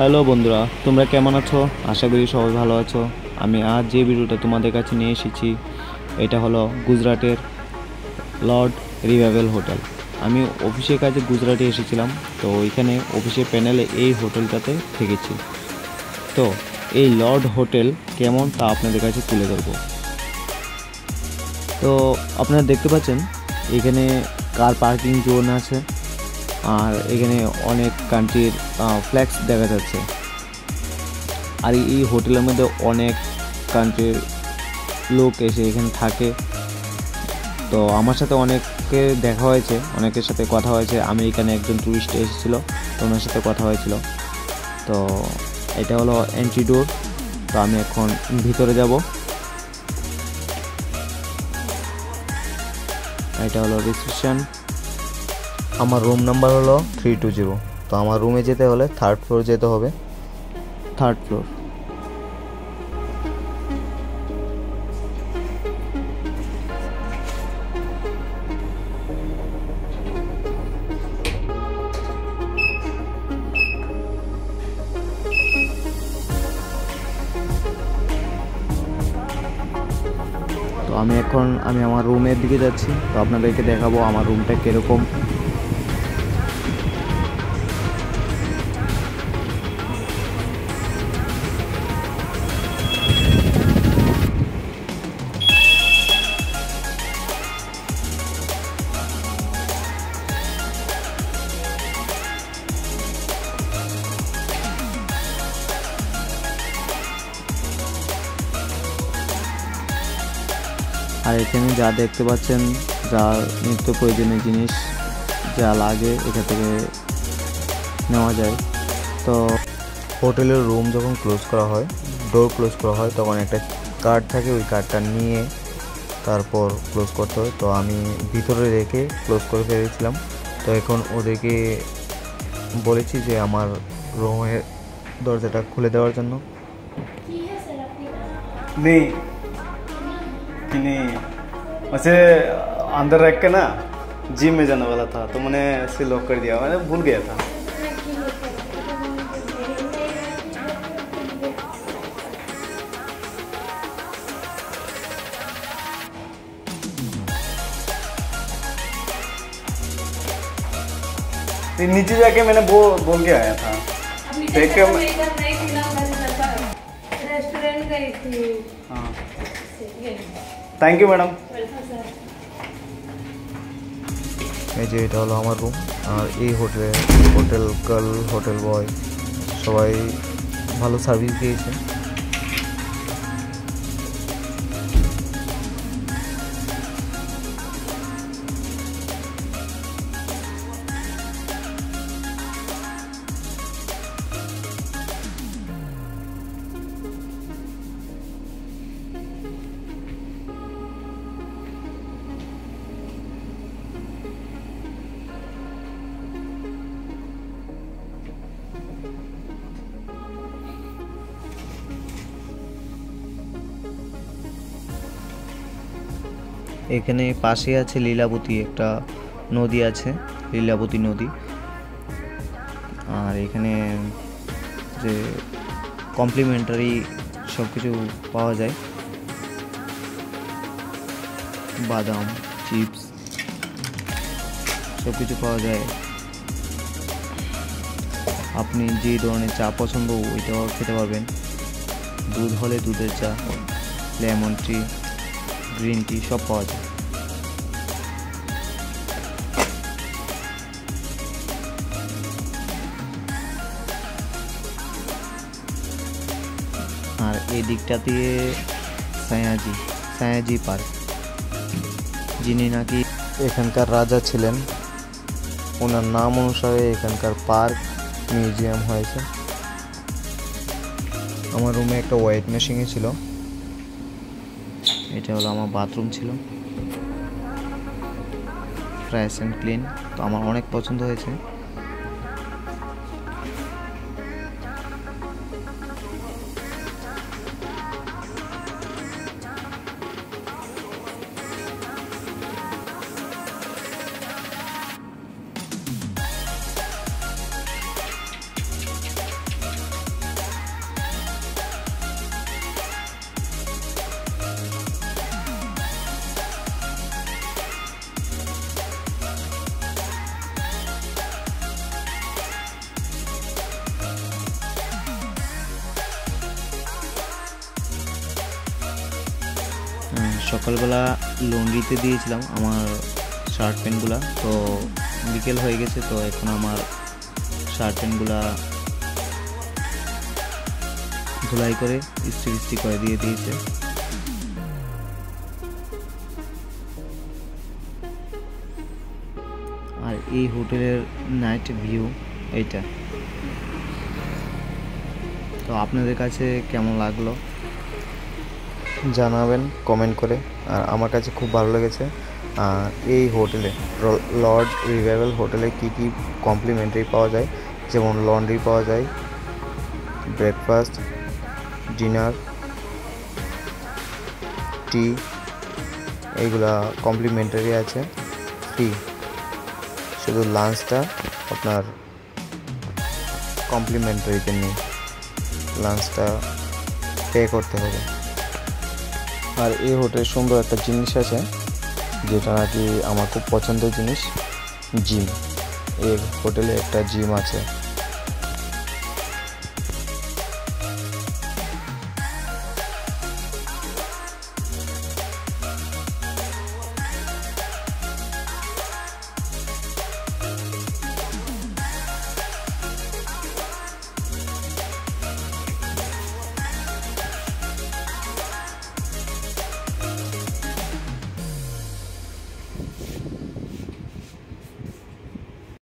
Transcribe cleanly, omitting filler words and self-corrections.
Hello বন্ধুরা, তোমরা কেমন আছো? আশা করি সবাই ভালো আছো। আমি আজ যে ভিডিওটা তোমাদের কাছে নিয়ে এসেছি এটা হলো গুজরাটের লর্ড রিভাইভাল হোটেল। আমি অফিসের কাজে গুজরাটে এসেছিলাম, তো ওইখানে অফিসের প্যানেলে এই হোটেলটাতে থেকেছি। তো এই লর্ড হোটেল কেমন তা আপনাদের কাছে তুলে ধরবো। তো আপনারা দেখতে পাচ্ছেন এখানে কার পার্কিং জোন আছে, আর এখানে অনেক কান্ট্রির ফ্ল্যাক্স দেখা যাচ্ছে। আর এই হোটেলের মধ্যে অনেক কান্ট্রির লোক এসে এখানে থাকে। তো আমার সাথে অনেকে দেখা হয়েছে, অনেকের সাথে কথা হয়েছে। আমেরিকানে একজন ট্যুরিস্ট এসেছিলো, তো ওনার সাথে কথা হয়েছিল। তো এটা হলো এন্ট্রি ডোর। তো আমি এখন ভিতরে যাব। এটা হলো রিসেপশন। আমার রুম নাম্বার হলো 320। তো আমার রুমে যেতে হলে 3rd ফ্লোর যেতে হবে। 3rd floor. তো আমি আমার রুমের দিকে যাচ্ছি। তো আপনাদেরকে দেখাবো আমার রুমটা কীরকম। আর এখানে যা দেখতে পাচ্ছেন, যা নিত্য প্রয়োজনীয় জিনিস যা লাগে এখান থেকে নেওয়া যায়। তো হোটেলের রুম যখন ক্লোজ করা হয়, ডোর ক্লোজ করা হয়, তখন একটা কার্ড থাকে, ওই কার্ডটা নিয়ে তারপর ক্লোজ করতে হয়। তো আমি ভিতরে রেখে ক্লোজ করে ফেলেছিলাম। তো এখন ওদেরকে বলেছি যে আমার রুমের দরজাটা খুলে দেওয়ার জন্য। नहीं नहीं वैसे अंदर रख के ना जिम में जाने वाला था, तो मैंने ऐसे लॉक कर दिया, मैंने भूल गया था। नीचे जाके मैंने बोल के आया था। देख के हाँ, थैंक यू मैडम। এই যে এটা হলো আমার রুম। আর এই হোটেল গার্ল, হোটেল বয় সবাই ভালো সার্ভিস দিয়েছে। এখানে পাশে আছে লীলাবতী, একটা নদী আছে, লীলাবতী নদী। আর এখানে যে কমপ্লিমেন্টারি সব কিছু পাওয়া যায়, বাদাম, চিপস সব কিছু পাওয়া যায়। আপনি যে ধরনের চা পছন্দ ওইটাও খেতে পারবেন। দুধ হলে দুধের চা, লেমন টি, গ্রিন টি সব পাওয়া যায়। আর এই দিকটা দিয়ে সায়াজি পার্ক, যিনি নাকি এখানকার রাজা ছিলেন, ওনার নাম অনুসারে এখানকার পার্ক মিউজিয়াম হয়েছে। আমার রুমে একটা ওয়াইট মেশিনে ছিল। এটা হলো আমার বাথরুম ছিল, ফ্রেশ অ্যান্ড ক্লিন। তো আমার অনেক পছন্দ হয়েছে। সকালবেলা লন্ড্রিতে দিয়েছিলাম আমার শার্ট প্যান্টগুলো, তো বিকেল হয়ে গেছে, তো এখন আমার শার্ট প্যান্টগুলা ধুলাই করে ইস্ত্রি করে দিয়ে দিয়েছে। আর এই হোটেলের নাইট ভিউ এইটা। তো আপনাদের কাছে কেমন লাগলো জানাবেন কমেন্ট করে। আর আমার কাছে খুব ভালো লেগেছে। আর এই হোটেলে লর্ড রিভাইভাল হোটেলে কি কি কমপ্লিমেন্টারি পাওয়া যায়, যেমন লন্ড্রি পাওয়া যায়, ব্রেকফাস্ট, ডিনার, টি, এইগুলা কমপ্লিমেন্টারি আছে, ফ্রি। শুধু লাঞ্চটা আপনার কমপ্লিমেন্টারিতে নেই, লাঞ্চটা পে করতে হবে। আর এই হোটেলে সুন্দর একটা জিনিস আছে যেটা নাকি আমার খুব পছন্দের জিনিস, জিম। এই হোটেলে একটা জিম আছে।